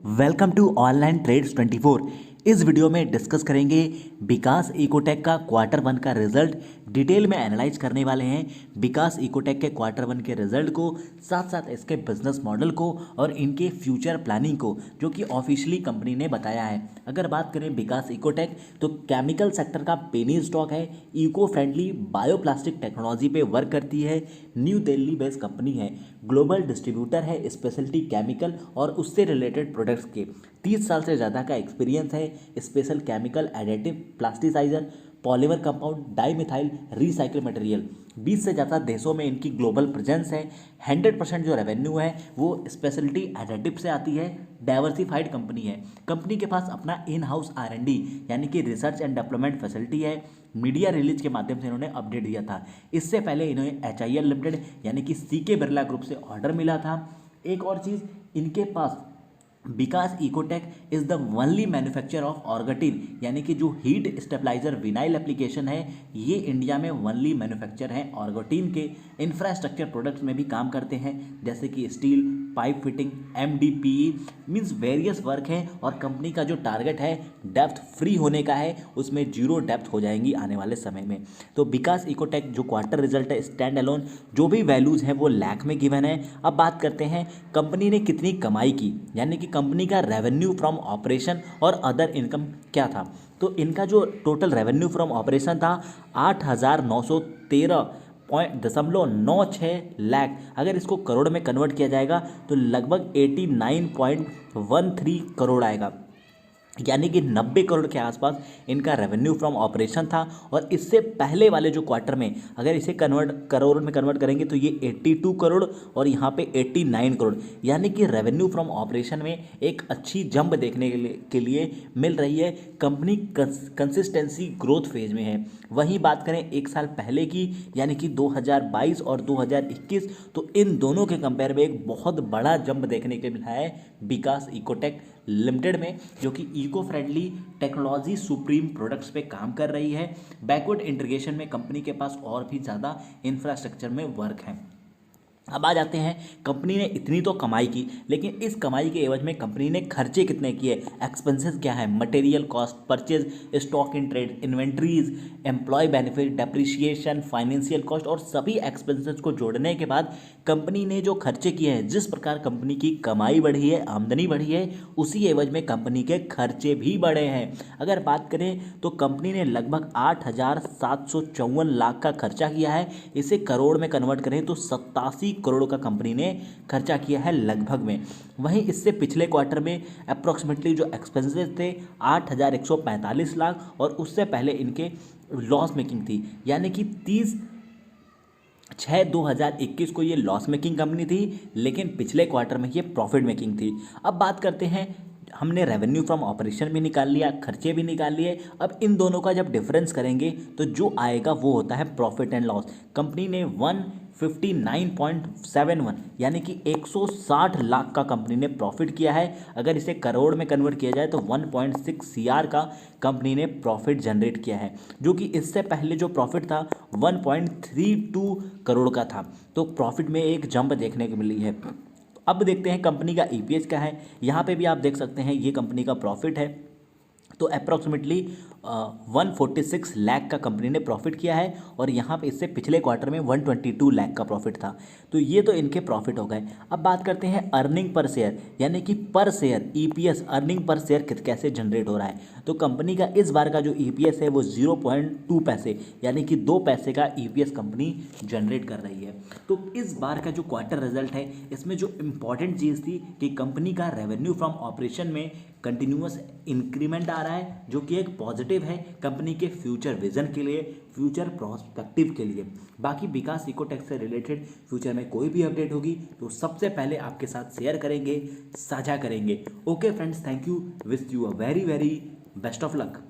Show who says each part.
Speaker 1: Welcome to online trades 24। इस video में discuss करेंगे विकास इकोटेक का क्वार्टर वन का रिजल्ट। डिटेल में एनालाइज करने वाले हैं विकास इकोटेक के क्वार्टर वन के रिजल्ट को, साथ साथ इसके बिजनेस मॉडल को और इनके फ्यूचर प्लानिंग को, जो कि ऑफिशियली कंपनी ने बताया है। अगर बात करें विकास इकोटेक, तो केमिकल सेक्टर का पेनी स्टॉक है, इको फ्रेंडली बायोप्लास्टिक टेक्नोलॉजी पे वर्क करती है, न्यू दिल्ली बेस्ड कंपनी है, ग्लोबल डिस्ट्रीब्यूटर है स्पेशलिटी केमिकल और उससे रिलेटेड प्रोडक्ट्स के। 30 साल से ज़्यादा का एक्सपीरियंस है, special chemical additive plasticiser polymer compound dimethyl recycle material. 20 से ज़्यादा देशों में इनकी ग्लोबल प्रेजेंस है। 100% जो रेवेन्यू है वो स्पेशलिटी एडिटिव से आती है। डाइवर्सिफाइड कंपनी है। कंपनी के पास अपना इन हाउस R&D यानी कि रिसर्च एंड डेवलपमेंट फैसिलिटी है। मीडिया रिलीज के माध्यम से इन्होंने अपडेट दिया था। इससे पहले इन्हें HIL लिमिटेड यानी कि CK बिरला ग्रुप से ऑर्डर मिला था। एक और चीज़, इनके पास Vikas Ecotech is the only manufacture of organotin यानी कि जो हीट स्टेबलाइजर विनाइल एप्लीकेशन है, ये इंडिया में ओनली मैन्युफैक्चर है ऑर्गेटिन के। इंफ्रास्ट्रक्चर प्रोडक्ट्स में भी काम करते हैं, जैसे कि steel pipe fitting MDPE means various work है। और कंपनी का जो टारगेट है डेप्थ फ्री होने का है, उसमें 0 डेप्थ हो जाएंगी आने वाले समय में। तो विकास इकोटेक जो क्वार्टर रिजल्ट है स्टैंड अलोन, जो भी वैल्यूज़ हैं वो लाख में गिवन है। अब बात करते हैं कंपनी ने कितनी कमाई की, यानी कि कंपनी का रेवेन्यू फ्रॉम ऑपरेशन और अदर इनकम क्या था। तो इनका जो टोटल रेवेन्यू फ्रॉम ऑपरेशन था 8,913.96 लाख। अगर इसको करोड़ में कन्वर्ट किया जाएगा तो लगभग 89.13 करोड़ आएगा, यानी कि 90 करोड़ के आसपास इनका रेवेन्यू फ्रॉम ऑपरेशन था। और इससे पहले वाले जो क्वार्टर में अगर इसे करोड़ में कन्वर्ट करेंगे तो ये 82 करोड़ और यहाँ पे 89 करोड़, यानी कि रेवेन्यू फ्रॉम ऑपरेशन में एक अच्छी जंप देखने के लिए मिल रही है। कंपनी कंसिस्टेंसी ग्रोथ फेज में है। वहीं बात करें एक साल पहले की, यानी कि 2022 और 2021, तो इन दोनों के कंपेयर में एक बहुत बड़ा जंप देखने को मिला है विकास इकोटेक लिमिटेड में, जो कि eco friendly technology supreme products पे काम कर रही है। बैकवर्ड इंटीग्रेशन में कंपनी के पास और भी ज़्यादा इंफ्रास्ट्रक्चर में वर्क है। अब आ जाते हैं, कंपनी ने इतनी तो कमाई की, लेकिन इस कमाई के एवज में कंपनी ने खर्चे कितने किए, एक्सपेंसेस क्या है, material cost, purchase, stock in trade, inventories, employ benefit, depreciation, financial cost और सभी एक्सपेंसेस को जोड़ने के बाद कंपनी ने जो खर्चे किए हैं, जिस प्रकार कंपनी की कमाई बढ़ी है, आमदनी बढ़ी है, उसी एवज में कंपनी के खर्चे भी बढ़े हैं। अगर बात करें तो कंपनी ने लगभग 8,754 लाख का खर्चा किया है। इसे करोड़ में कन्वर्ट करें तो 87 करोड़ का कंपनी ने खर्चा किया है लगभग में। वहीं इससे पिछले क्वार्टर में अप्रॉक्सीमेटली जो एक्सपेंसेस थे 8,145 लाख और उससे पहले इनके लॉस मेकिंग थी, यानी कि 30/6/2021 को ये लॉस मेकिंग कंपनी थी, लेकिन पिछले क्वार्टर में ये प्रॉफिट मेकिंग थी। अब बात करते हैं, हमने रेवेन्यू फ्रॉम ऑपरेशन भी निकाल लिया, खर्चे भी निकाल लिए। अब इन दोनों का जब डिफरेंस करेंगे तो जो आएगा वो होता है प्रॉफिट एंड लॉस। कंपनी ने 159.71 यानी कि 160 लाख का कंपनी ने प्रॉफिट किया है। अगर इसे करोड़ में कन्वर्ट किया जाए तो 1.6 CR का कंपनी ने प्रॉफिट जनरेट किया है, जो कि इससे पहले जो प्रॉफिट था 1.32 करोड़ का था। तो प्रॉफिट में एक जंप देखने को मिली है। अब देखते हैं कंपनी का EPS क्या है। यहाँ पे भी आप देख सकते हैं ये कंपनी का प्रॉफिट है। तो अप्रॉक्सीमेटली 146 लाख का कंपनी ने प्रॉफिट किया है और यहाँ पे इससे पिछले क्वार्टर में 122 लाख का प्रॉफिट था। तो ये तो इनके प्रॉफिट हो गए। अब बात करते हैं अर्निंग पर शेयर, यानी कि पर share EPS earning per share कैसे जनरेट हो रहा है। तो कंपनी का इस बार का जो EPS है वो 0.2 पैसे यानी कि 2 पैसे का EPS कंपनी जनरेट कर रही है। तो इस बार का जो क्वार्टर रिजल्ट है, इसमें जो इम्पॉर्टेंट चीज़ थी कि कंपनी का रेवेन्यू फ्रॉम ऑपरेशन में कंटिन्यूअस इंक्रीमेंट आ रहा है, जो कि एक पॉजिटिव है कंपनी के फ्यूचर विजन के लिए, फ्यूचर प्रोस्पेक्टिव के लिए। बाकी विकास इकोटेक से रिलेटेड फ्यूचर में कोई भी अपडेट होगी तो सबसे पहले आपके साथ शेयर करेंगे, साझा करेंगे। Okay friends, thank you, wish you a very very best of luck.